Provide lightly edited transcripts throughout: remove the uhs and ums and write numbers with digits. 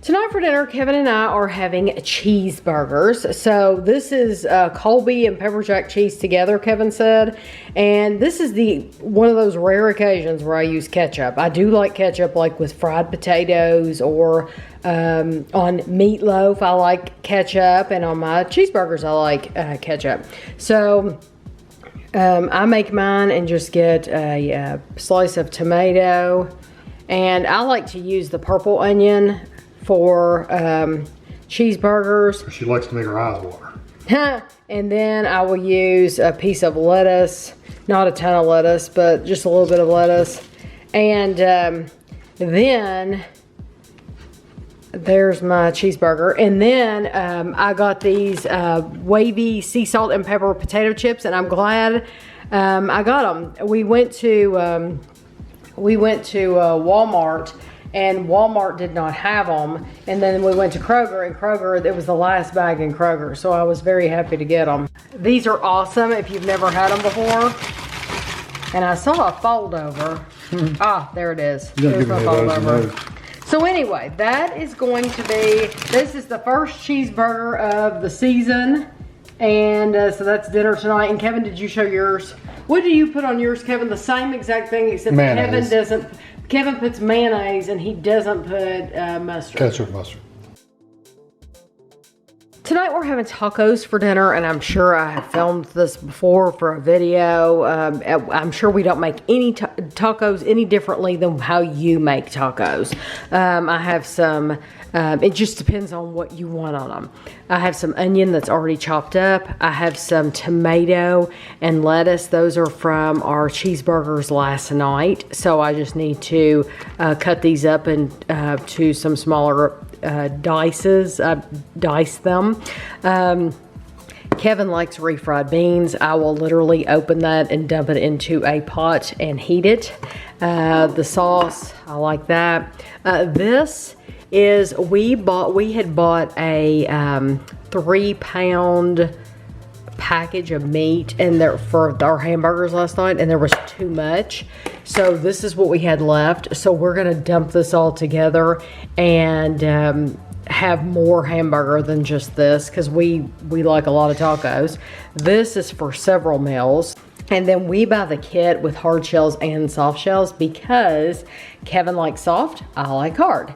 Tonight for dinner, Kevin and I are having cheeseburgers. So this is Colby and pepper jack cheese together, Kevin said. And this is one of those rare occasions where I use ketchup. I do like ketchup, like with fried potatoes or on meatloaf, I like ketchup. And on my cheeseburgers, I like ketchup. So I make mine and just get a slice of tomato. And I like to use the purple onion for cheeseburgers. She likes to make her eyes water. And then I will use a piece of lettuce, not a ton of lettuce, but just a little bit of lettuce. And then there's my cheeseburger. And then I got these wavy sea salt and pepper potato chips, and I'm glad I got them. We went to Walmart, and Walmart did not have them. And then we went to Kroger, and Kroger, it was the last bag in Kroger. So I was very happy to get them. These are awesome if you've never had them before. And I saw a fold over. Ah, there it is. There's my fold over. So anyway, that is going to be, this is the first cheeseburger of the season. And so that's dinner tonight. And Kevin, did you show yours? What do you put on yours, Kevin? The same exact thing, except mayonnaise. Kevin puts mayonnaise and he doesn't put mustard. Ketchup, mustard. Tonight we're having tacos for dinner, and I'm sure I have filmed this before for a video. I'm sure we don't make any tacos any differently than how you make tacos. I have some, it just depends on what you want on them. I have some onion that's already chopped up. I have some tomato and lettuce. Those are from our cheeseburgers last night. So I just need to cut these up to some smaller dices. Dice them. Kevin likes refried beans. I will literally open that and dump it into a pot and heat it. The sauce, I like that. This is, we had bought a 3-pound package of meat for our hamburgers last night, and there was too much. So this is what we had left. So we're gonna dump this all together and have more hamburger than just this, because we like a lot of tacos. This is for several meals. And then we buy the kit with hard shells and soft shells because Kevin likes soft, I like hard.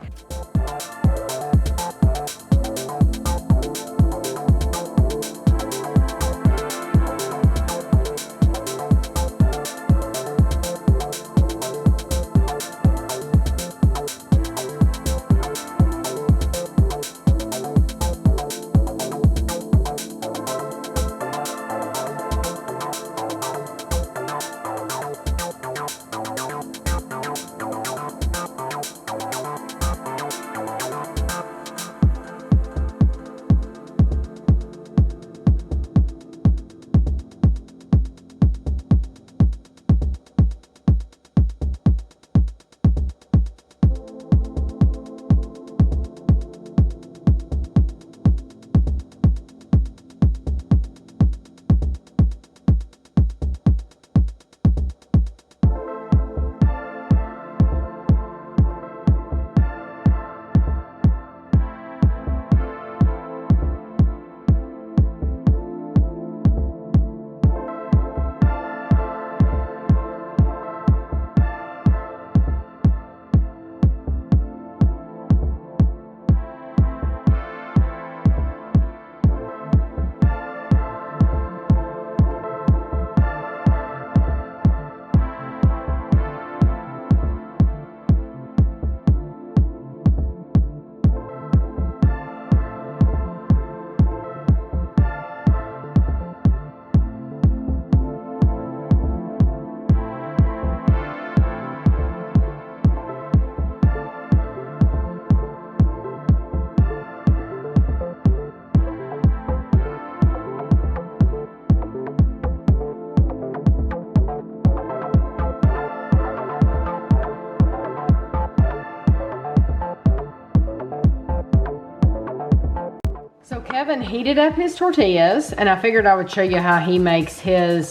Kevin heated up his tortillas, and I figured I would show you how he makes his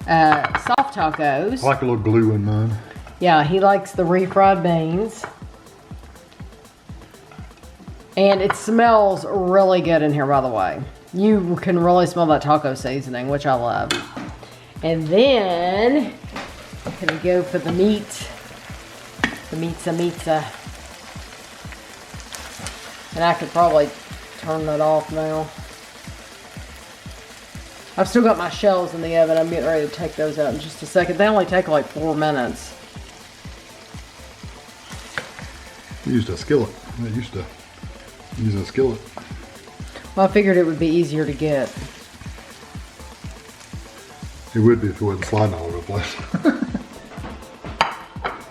soft tacos. I like a little glue in mine. Yeah, he likes the refried beans. And it smells really good in here, by the way. You can really smell that taco seasoning, which I love. And then, I'm gonna go for the meat. The meatza. And I could probably turn that off now. I've still got my shells in the oven. I'm getting ready to take those out in just a second. They only take like 4 minutes. We used a skillet. I used to use a skillet. Well, I figured it would be easier to get. It would be if it wasn't sliding all over the place.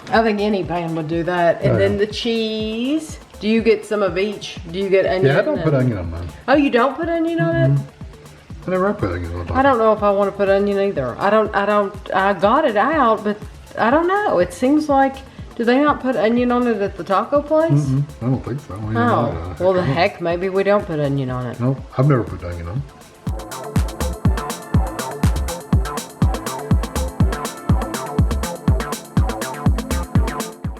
I think any pan would do that. And then the cheese. Do you get some of each? Do you get onion? Yeah, I don't put onion on mine. Oh, you don't put onion on it? I never put onion on it. I don't know if I want to put onion either. I got it out, but I don't know. It seems like, do they not put onion on it at the taco place? I don't think so. Oh, well the heck, maybe we don't put onion on it. No, I've never put onion on.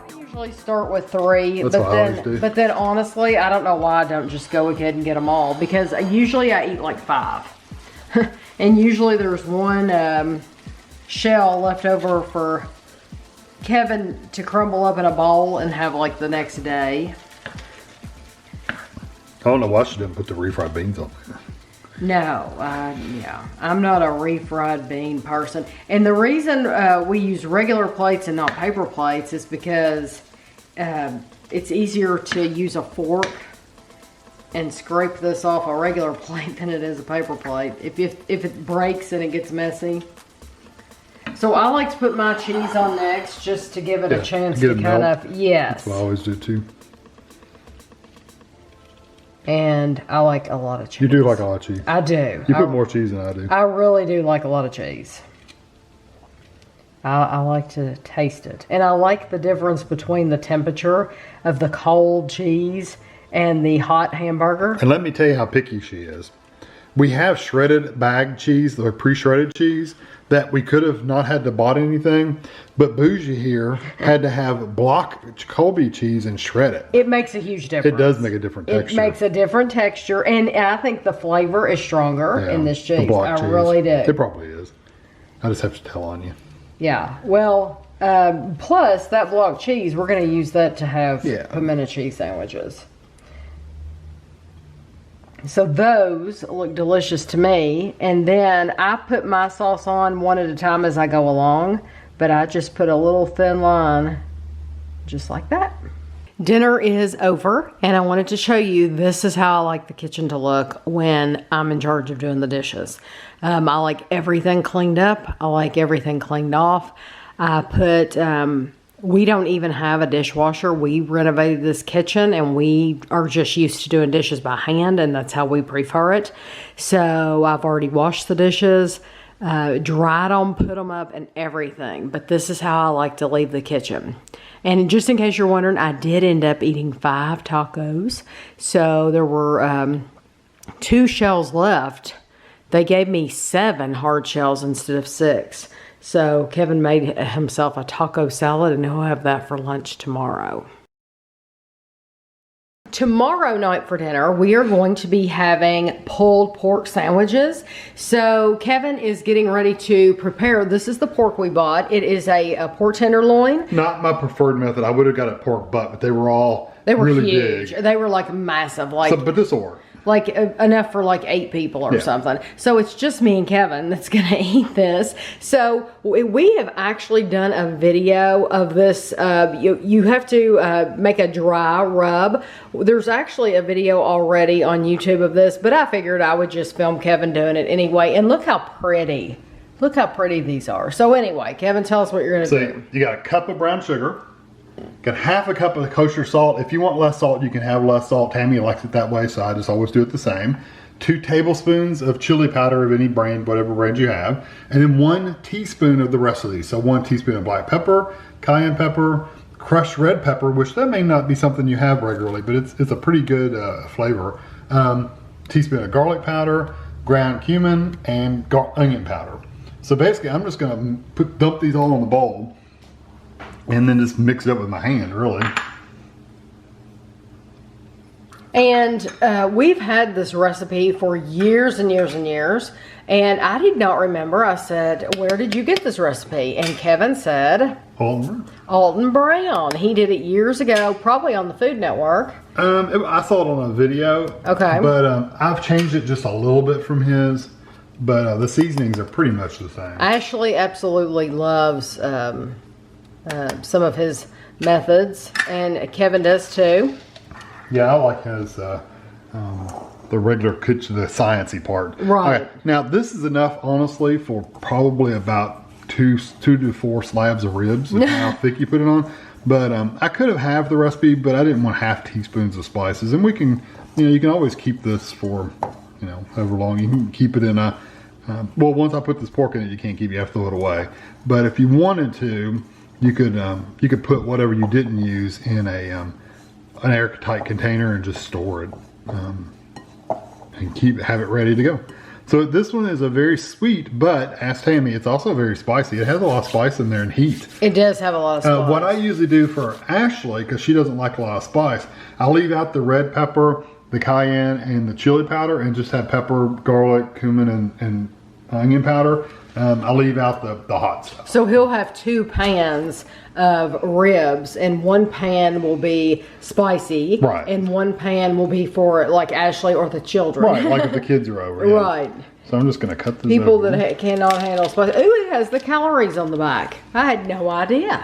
I usually start with 3, That's what I always do. but then honestly, I don't know why I don't just go ahead and get them all, because usually I eat like 5. And usually there's one shell left over for Kevin to crumble up in a bowl and have like the next day. I don't know why she didn't put the refried beans on there. No, yeah, I'm not a refried bean person. And the reason we use regular plates and not paper plates is because it's easier to use a fork and scrape this off a regular plate than it is a paper plate. If it breaks and it gets messy. So I like to put my cheese on next just to give it a chance to kind of, yes. That's what I always do too. And I like a lot of cheese. You do like a lot of cheese. I do. You put more cheese than I do. I really do like a lot of cheese. I like to taste it. And I like the difference between the temperature of the cold cheese and the hot hamburger. And let me tell you how picky she is. We have shredded bagged cheese, or pre-shredded cheese, that we could have not had to bought anything, but Bougie here had to have block Colby cheese and shred it. It makes a huge difference. It does make a different texture. It makes a different texture, and I think the flavor is stronger in this cheese. I really do. It probably is. I just have to tell on you. Yeah, well, plus that block cheese, we're going to use that to have pimento cheese sandwiches. So those look delicious to me. And then I put my sauce on one at a time as I go along. But I just put a little thin line just like that. Dinner is over. And I wanted to show you, this is how I like the kitchen to look when I'm in charge of doing the dishes. I like everything cleaned up. I like everything cleaned off. I put... we don't even have a dishwasher. We renovated this kitchen and we are just used to doing dishes by hand, and that's how we prefer it. So I've already washed the dishes, dried them, put them up and everything. But this is how I like to leave the kitchen. And just in case you're wondering, I did end up eating 5 tacos. So there were 2 shells left. They gave me 7 hard shells instead of 6. So Kevin made himself a taco salad and he'll have that for lunch tomorrow. Tomorrow night for dinner, we are going to be having pulled pork sandwiches. So Kevin is getting ready to prepare. This is the pork we bought. It is a pork tenderloin. Not my preferred method. I would have got a pork butt, but they were really huge. Big. They were like massive. But this will work. Like enough for like 8 people or something. So it's just me and Kevin that's gonna eat this. So we have actually done a video of this. You have to make a dry rub. There's actually a video already on YouTube of this, but I figured I would just film Kevin doing it anyway. And look how pretty. Look how pretty these are. So anyway, Kevin, tell us what you're gonna do. You got a cup of brown sugar. Got half a cup of kosher salt. If you want less salt, you can have less salt. Tammy likes it that way, so I just always do it the same. 2 tablespoons of chili powder of any brand, whatever brand you have. And then 1 teaspoon of the rest of these. So 1 teaspoon of black pepper, cayenne pepper, crushed red pepper, which that may not be something you have regularly, but it's a pretty good flavor. Teaspoon of garlic powder, ground cumin, and onion powder. So basically, I'm just gonna dump these all in the bowl. And then just mix it up with my hand, really. And we've had this recipe for years and years and years. And I did not remember. I said, where did you get this recipe? And Kevin said, Alton Brown. He did it years ago, probably on the Food Network. I saw it on a video. Okay. But I've changed it just a little bit from his. But the seasonings are pretty much the same. Ashley absolutely loves some of his methods. And Kevin does too. Yeah, I like his... the regular kitchen, the sciencey part. Right. Okay. Now this is enough, honestly, for probably about two to four slabs of ribs. Is how thick you put it on. But I could have halved the recipe, but I didn't want half teaspoons of spices. And we can, you can always keep this for, however long. You can keep it in a. Well, once I put this pork in it, you can't keep it. You have to throw it away. But if you wanted to, you could put whatever you didn't use in an airtight container and just store it. And have it ready to go. So this one is a very sweet, but ask Tammy, it's also very spicy. It has a lot of spice in there and heat. It does have a lot of spice. What I usually do for Ashley, because she doesn't like a lot of spice, I leave out the red pepper, the cayenne, and the chili powder, and just have pepper, garlic, cumin, and onion powder. I leave out the hot stuff. So he'll have 2 pans of ribs, and one pan will be spicy, right, and one pan will be for like Ashley or the children. Right, like if the kids are over. Yeah. Right. So I'm just going to cut this People over. that cannot handle spice. Ooh, it has the calories on the back. I had no idea.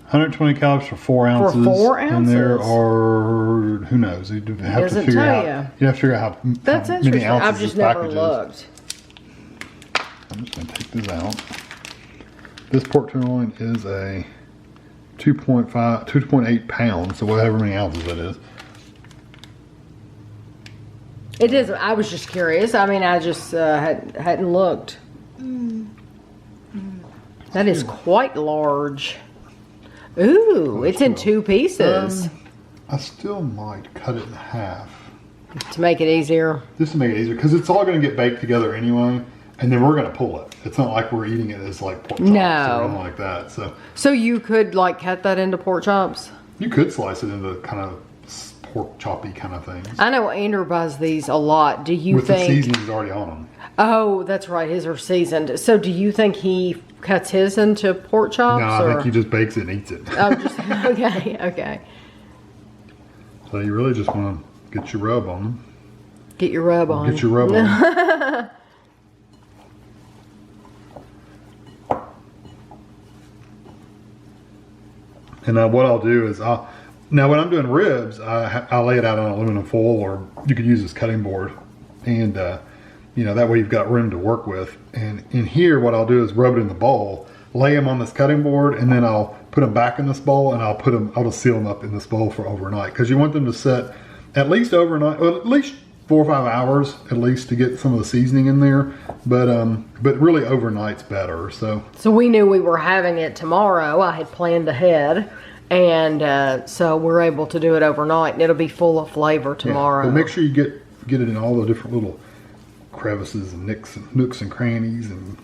120 calories for 4 ounces. For 4 ounces. And there are, who knows? You have to figure out. You have to figure out how That's many interesting. ounces I've just this never package looked. is. I'm just going to take this out. This pork tenderloin is a 2.8 pounds, so whatever many ounces it is. It is. I was just curious. I mean, I just hadn't looked. That is quite large. Ooh, it's in 2 pieces. I still might cut it in half. To make it easier. Just to make it easier, because it's all going to get baked together anyway. And then we're going to pull it. It's not like we're eating it as like pork chops or anything like that. So you could like cut that into pork chops? You could slice it into kind of pork choppy kind of things. I know Andrew buys these a lot. Do you think... With the seasonings already on them. Oh, that's right. His are seasoned. So do you think he cuts his into pork chops? No, I think he just bakes it and eats it. Oh, just, okay. So you really just want to get your rub on them. Get your rub on. Get your rub on. And what I'll do is, now when I'm doing ribs, I lay it out on aluminum foil, or you could use this cutting board, and that way you've got room to work with. And in here, what I'll do is rub it in the bowl, lay them on this cutting board, and then I'll put them back in this bowl, and I'll just seal them up in this bowl for overnight, because you want them to set at least overnight, well, at least 4 or 5 hours at least to get some of the seasoning in there. But really overnight's better. So we knew we were having it tomorrow. I had planned ahead, and so we're able to do it overnight, and it'll be full of flavor tomorrow. But make sure you get it in all the different little crevices and nooks and crannies, and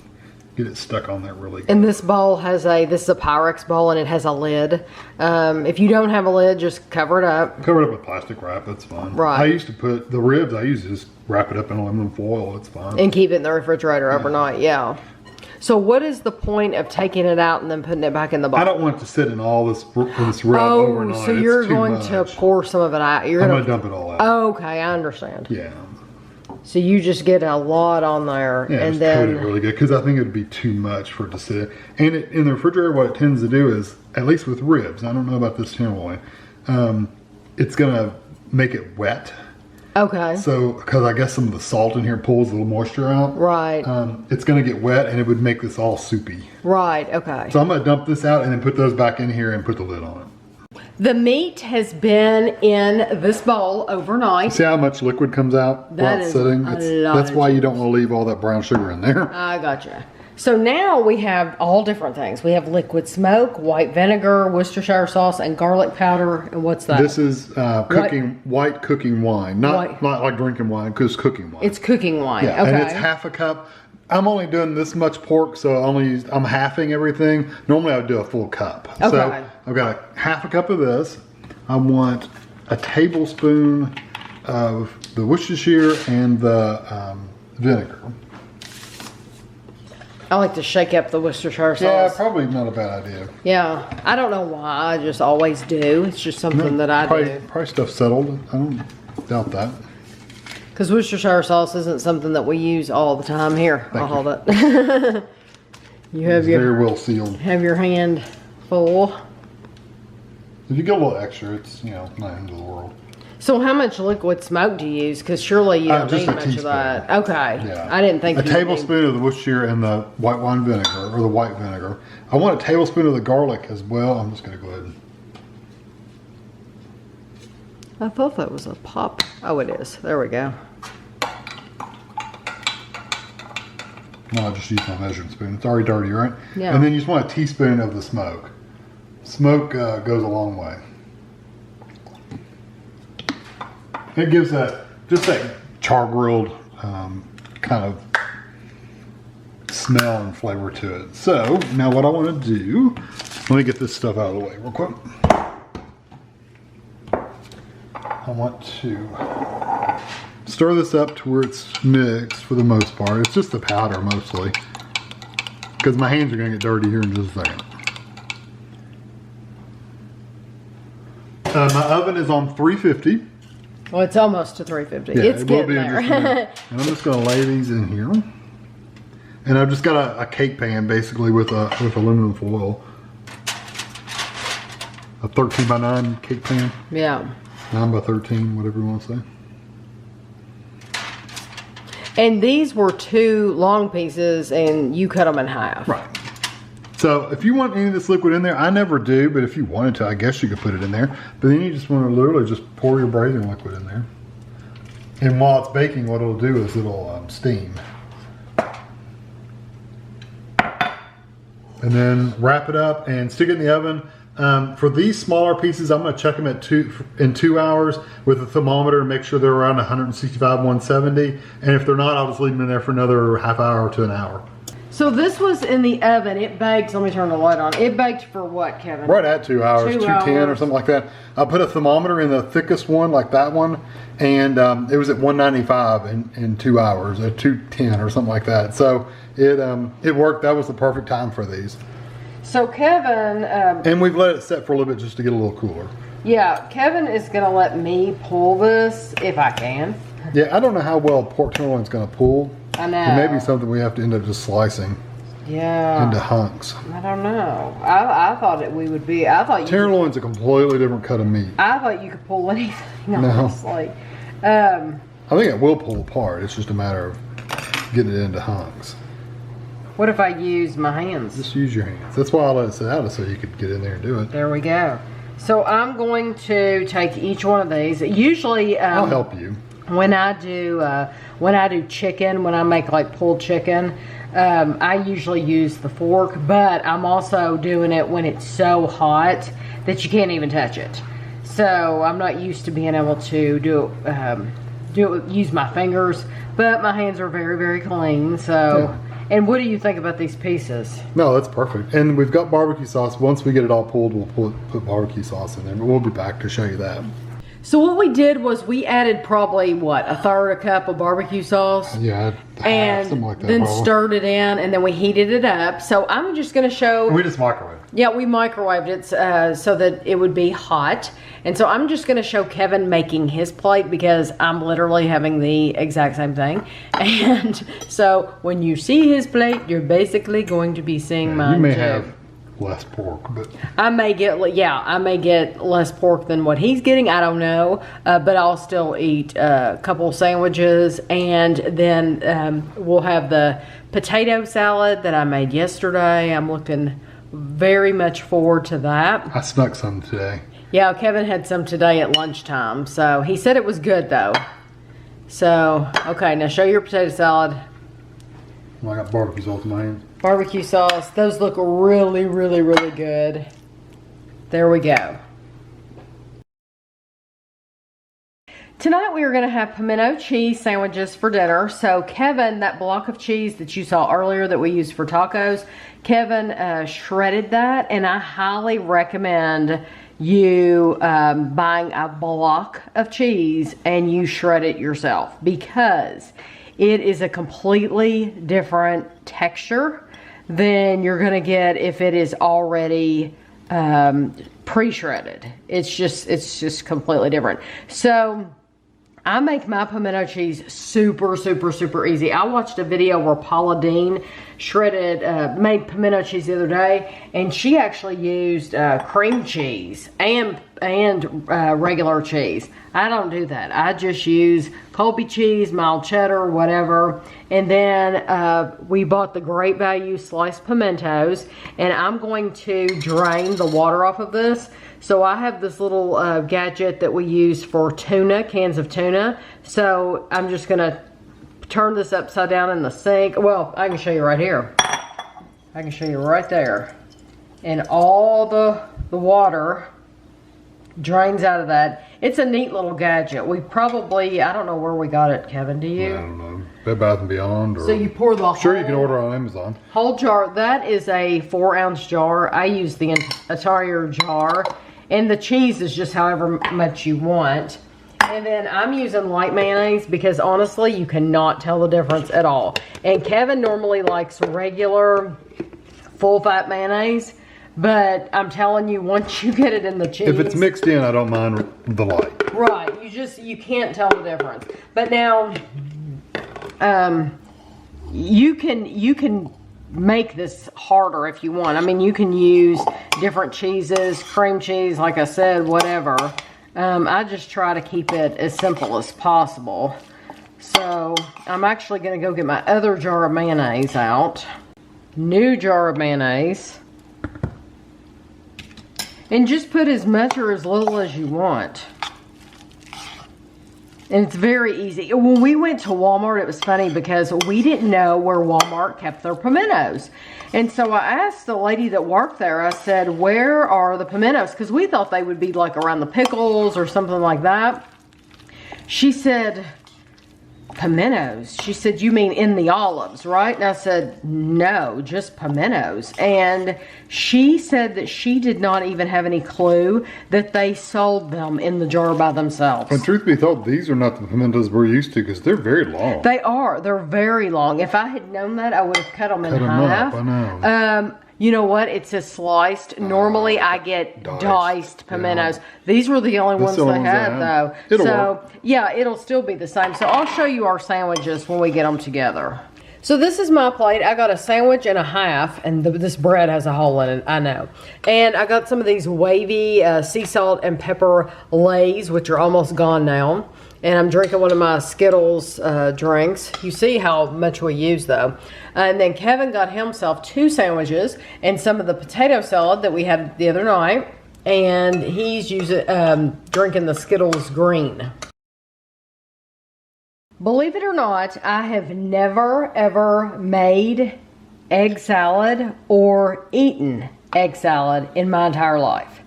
get it stuck on there really good. And this bowl has this is a Pyrex bowl, and it has a lid. If you don't have a lid, just cover it up. Cover it up with plastic wrap, that's fine. Right. I used to put the ribs, I used to just wrap it up in aluminum foil, it's fine. And keep it in the refrigerator overnight, yeah. So what is the point of taking it out and then putting it back in the bowl? I don't want it to sit in all this rub overnight. So you're going to pour some of it out. I'm going to dump it all out. Oh, okay, I understand. Yeah. So you just get a lot on there, yeah, and just then coat it really good, because I think it would be too much for it to sit. And in the refrigerator, what it tends to do is, at least with ribs, I don't know about this tenderloin, it's going to make it wet. Okay. So, because I guess some of the salt in here pulls a little moisture out. Right. It's going to get wet, and it would make this all soupy. Right. Okay. So I'm going to dump this out and then put those back in here and put the lid on it. The meat has been in this bowl overnight. See how much liquid comes out while it's sitting? That's why you don't want to leave all that brown sugar in there. I gotcha. So now we have all different things. We have liquid smoke, white vinegar, Worcestershire sauce, and garlic powder. And what's that? This is white cooking wine. Not like drinking wine, because it's cooking wine. It's cooking wine. Yeah, okay. and it's half a cup. I'm only doing this much pork, so I'm halving everything. Normally I would do a full cup. Okay. So I've got half a cup of this. I want a tablespoon of the Worcestershire and the vinegar. I like to shake up the Worcestershire sauce. Yeah, probably not a bad idea. Yeah, I don't know why. I just always do. It's just something that I do. Probably stuff settled. I don't doubt that. Because Worcestershire sauce isn't something that we use all the time. Here, I'll hold it. You have It's very well sealed. Have your hand full. If you get a little extra, it's, you know, not end of the world. So how much liquid smoke do you use? Because surely you don't need much of that. Okay. Yeah. I didn't think a tablespoon of the Worcestershire and the white wine vinegar, or the white vinegar. I want a tablespoon of the garlic as well. I'm just going to go ahead and... I thought that was a pop. Oh, it is. There we go. No, I'll just use my measuring spoon. It's already dirty, right? Yeah. And then you just want a teaspoon of the smoke. Smoke goes a long way. It gives just that char-grilled kind of smell and flavor to it. So now what I want to do, let me get this stuff out of the way real quick. I want to stir this up to where it's mixed for the most part. It's just the powder mostly, because my hands are going to get dirty here in just a second. My oven is on 350. Well, it's almost to 350. Yeah, It's it will getting be in just a there. minute. And I'm just going to lay these in here. And I've just got a cake pan basically with aluminum foil. A 13 by 9 cake pan. Yeah. 9 by 13, whatever you want to say. And these were 2 long pieces, and you cut them in half. Right. So if you want any of this liquid in there, I never do, but if you wanted to, I guess you could put it in there. But then you just want to literally just pour your braising liquid in there. And while it's baking, what it'll do is it'll steam. And then wrap it up and stick it in the oven. For these smaller pieces, I'm going to check them in 2 hours with a thermometer and make sure they're around 165, 170. And if they're not, I'll just leave them in there for another half hour to an hour. So this was in the oven. It baked, let me turn the light on. It baked for what, Kevin? Right at 2 hours, 210 or something like that. I put a thermometer in the thickest one, like that one, and it was at 195 in 2 hours, at 210 or something like that. So it worked. That was the perfect time for these. So Kevin... and we've let it set for a little bit just to get a little cooler. Yeah, Kevin is going to let me pull this, if I can. Yeah, I don't know how well pork tenderloin's going to pull. I know. It may be something we have to end up just slicing into hunks. I don't know. I thought we would be. I thought tenderloin's a completely different cut of meat. I thought you could pull anything, honestly. I think it will pull apart. It's just a matter of getting it into hunks. What if I use my hands? Just use your hands. That's why I let it sit out so you could get in there and do it. There we go. So I'm going to take each one of these. Usually, I'll help you. When I do chicken, when I make like pulled chicken, I usually use the fork, but I'm also doing it when it's so hot that you can't even touch it. So I'm not used to being able to use my fingers, but my hands are very, very clean. So, yeah. And what do you think about these pieces? No, that's perfect. And we've got barbecue sauce. Once we get it all pulled, we'll put barbecue sauce in there, but we'll be back to show you that. So what we did was we added probably, what, a third a cup of barbecue sauce? Yeah, and something like that. Then stirred it in, and then we heated it up. So I'm just going to show... We just microwaved. Yeah, we microwaved it so that it would be hot. And so I'm just going to show Kevin making his plate because I'm literally having the exact same thing. And so when you see his plate, you're basically going to be seeing mine you may too. Have less pork, but I may get less pork than what he's getting. I don't know, but I'll still eat a couple sandwiches, and then we'll have the potato salad that I made yesterday. I'm looking very much forward to that. I snuck some today. Yeah, Kevin had some today at lunchtime, so he said it was good though. So okay, now show your potato salad. Well, I got barbecue sauce in my hands. Barbecue sauce. Those look really, really, really good. There we go. Tonight we are going to have pimento cheese sandwiches for dinner. So Kevin, that block of cheese that you saw earlier that we used for tacos, Kevin shredded that, and I highly recommend you buying a block of cheese and you shred it yourself, because it is a completely different texture than you're gonna get if it is already pre-shredded. It's just completely different. So I make my pimento cheese super easy. I watched a video where Paula Deen made pimento cheese the other day, and she actually used cream cheese and regular cheese. I don't do that. I just use Colby cheese, mild cheddar, whatever. And then we bought the Great Value sliced pimentos, and I'm going to drain the water off of this. So I have this little gadget that we use for tuna, cans of tuna. So I'm just gonna turn this upside down in the sink. Well, I can show you right here. I can show you right there. And all the water drains out of that. It's a neat little gadget. We probably, I don't know where we got it, Kevin, do you? I don't know. Bed Bath & Beyond. Or, so you pour the sure, you can order on Amazon. Whole jar. That is a 4-ounce jar. I use the entire jar. And the cheese is just however much you want. And then I'm using light mayonnaise because honestly, you cannot tell the difference at all. And Kevin normally likes regular full fat mayonnaise. But I'm telling you, once you get it in the cheese. If it's mixed in, I don't mind the light. Right. You can't tell the difference. But now, you can make this harder if you want. I mean, you can use different cheeses, cream cheese, like I said, whatever. I just try to keep it as simple as possible. So I'm actually going to go get my other jar of mayonnaise out. New jar of mayonnaise. And just put as much or as little as you want. And it's very easy. When we went to Walmart, it was funny because we didn't know where Walmart kept their pimentos. And so I asked the lady that worked there, I said, where are the pimentos? Because we thought they would be like around the pickles or something like that. She said, pimentos? She said, you mean in the olives, right? And I said, no, just pimentos. And she said that she did not even have any clue that they sold them in the jar by themselves. And truth be told, these are not the pimentos we're used to because they're very long. They are. They're very long. If I had known that, I would have cut them in half. Up, I know. You know what? It says sliced. Normally, I get diced pimentos. Yeah. These were the only ones they had, though. It'll work. Yeah, it'll still be the same. So I'll show you our sandwiches when we get them together. So this is my plate. I got a sandwich and a half, and this bread has a hole in it, I know. And I got some of these wavy sea salt and pepper Lays, which are almost gone now. And I'm drinking one of my Skittles drinks. You see how much we use, though. And then Kevin got himself 2 sandwiches and some of the potato salad that we had the other night. And he's drinking the Skittles green. Believe it or not, I have never, ever made egg salad or eaten egg salad in my entire life.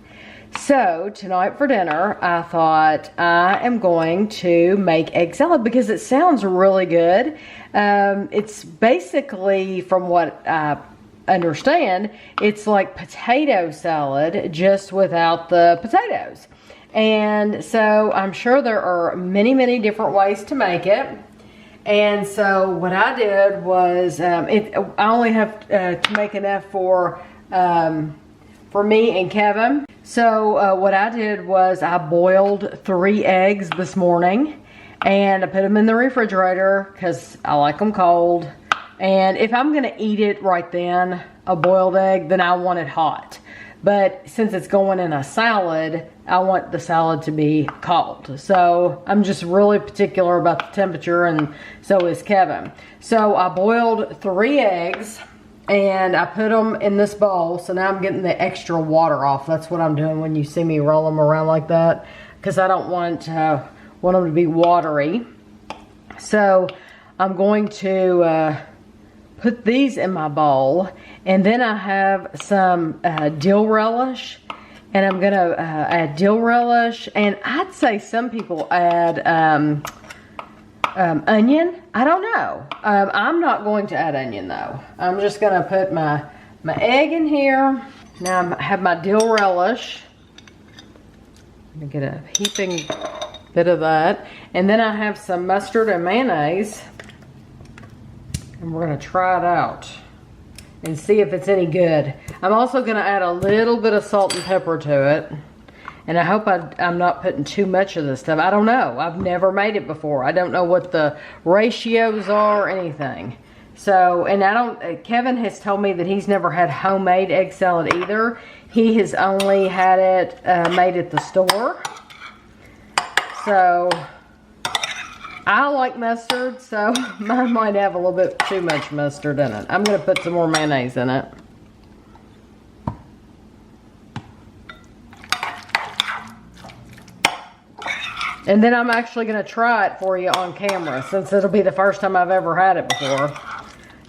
So tonight for dinner, I thought I am going to make egg salad because it sounds really good. It's basically, from what I understand, it's like potato salad just without the potatoes. And so I'm sure there are many, many different ways to make it. And so what I did was, I only have to make enough for me and Kevin. So what I did was I boiled 3 eggs this morning, and I put them in the refrigerator because I like them cold. And if I'm gonna eat it right then, a boiled egg, then I want it hot. But since it's going in a salad, I want the salad to be cold. So I'm just really particular about the temperature, and so is Kevin. So I boiled 3 eggs and I put them in this bowl. So now I'm getting the extra water off. That's what I'm doing when you see me roll them around like that, because I don't want them to be watery. So I'm going to put these in my bowl, and then I have some dill relish, and I'm gonna add dill relish, and I'd say some people add onion. I don't know. I'm not going to add onion though. I'm just gonna put my egg in here. Now I have my dill relish, I'm gonna get a heaping bit of that. And then I have some mustard and mayonnaise. And we're gonna try it out and see if it's any good. I'm also gonna add a little bit of salt and pepper to it. And I hope I'm not putting too much of this stuff. I don't know. I've never made it before. I don't know what the ratios are or anything. So, and Kevin has told me that he's never had homemade egg salad either. He has only had it made at the store. So, I like mustard, so mine might have a little bit too much mustard in it. I'm going to put some more mayonnaise in it. And then I'm actually going to try it for you on camera, since it'll be the first time I've ever had it before.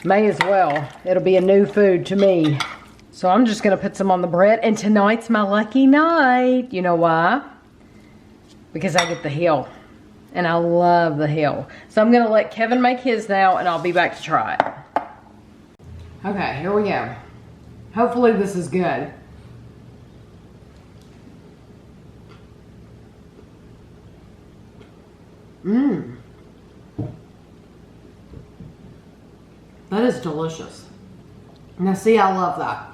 May as well. It'll be a new food to me. So I'm just going to put some on the bread. And tonight's my lucky night. You know why? Because I get the hill. And I love the hill. So I'm going to let Kevin make his now, and I'll be back to try it. Okay, here we go. Hopefully this is good. Mmm. That is delicious. Now see, I love that.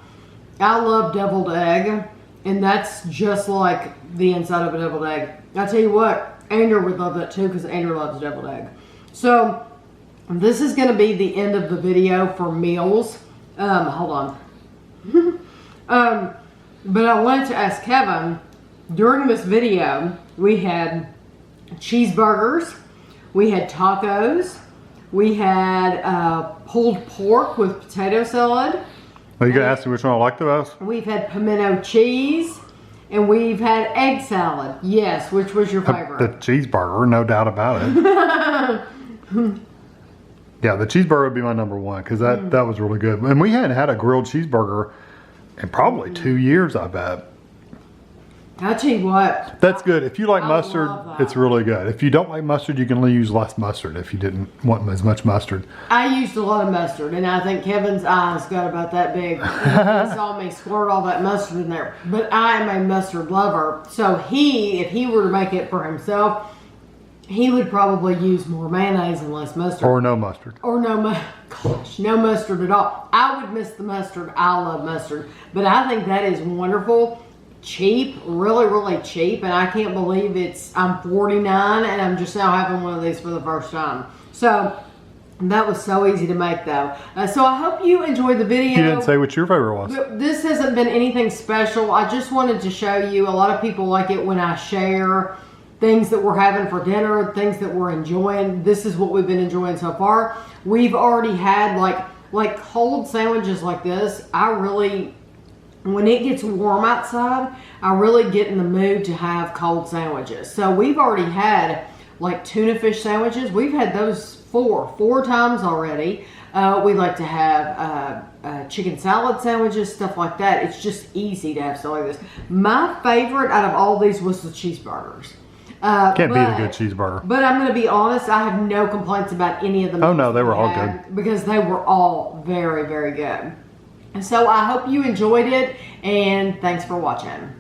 I love deviled egg, and that's just like the inside of a deviled egg. I tell you what, Andrew would love that too, because Andrew loves deviled egg. So this is going to be the end of the video for meals. Hold on. But I wanted to ask Kevin, during this video, we had cheeseburgers, we had tacos, we had pulled pork with potato salad. Are you going to ask me which one I like the best? We've had pimento cheese, and we've had egg salad. Yes, which was your favorite? The cheeseburger, no doubt about it. Yeah, the cheeseburger would be my number one, because that was really good. And we hadn't had a grilled cheeseburger in probably 2 years, I bet. I'll tell you what. That's good. If you like mustard, it's really good. If you don't like mustard, you can use less mustard if you didn't want as much mustard. I used a lot of mustard, and I think Kevin's eyes got about that big. He saw me squirt all that mustard in there. But I am a mustard lover. So if he were to make it for himself, he would probably use more mayonnaise and less mustard. Or no mustard. Or no mustard at all. I would miss the mustard. I love mustard. But I think that is wonderful. Cheap, really cheap, and I can't believe I'm 49 and I'm just now having one of these for the first time. So that was so easy to make though. So I hope you enjoyed the video. You didn't say what your favorite was. This hasn't been anything special. I just wanted to show you. A lot of people like it when I share things that we're having for dinner, things that we're enjoying. This is what we've been enjoying so far. We've already had like cold sandwiches like this. When it gets warm outside, I really get in the mood to have cold sandwiches. So we've already had like tuna fish sandwiches. We've had those four times already. We like to have chicken salad sandwiches, stuff like that. It's just easy to have stuff like this. My favorite out of all these was the cheeseburgers. Can't beat a good cheeseburger. But I'm going to be honest, I have no complaints about any of them. Oh no, they were all good. Because they were all very good. So I hope you enjoyed it, and thanks for watching.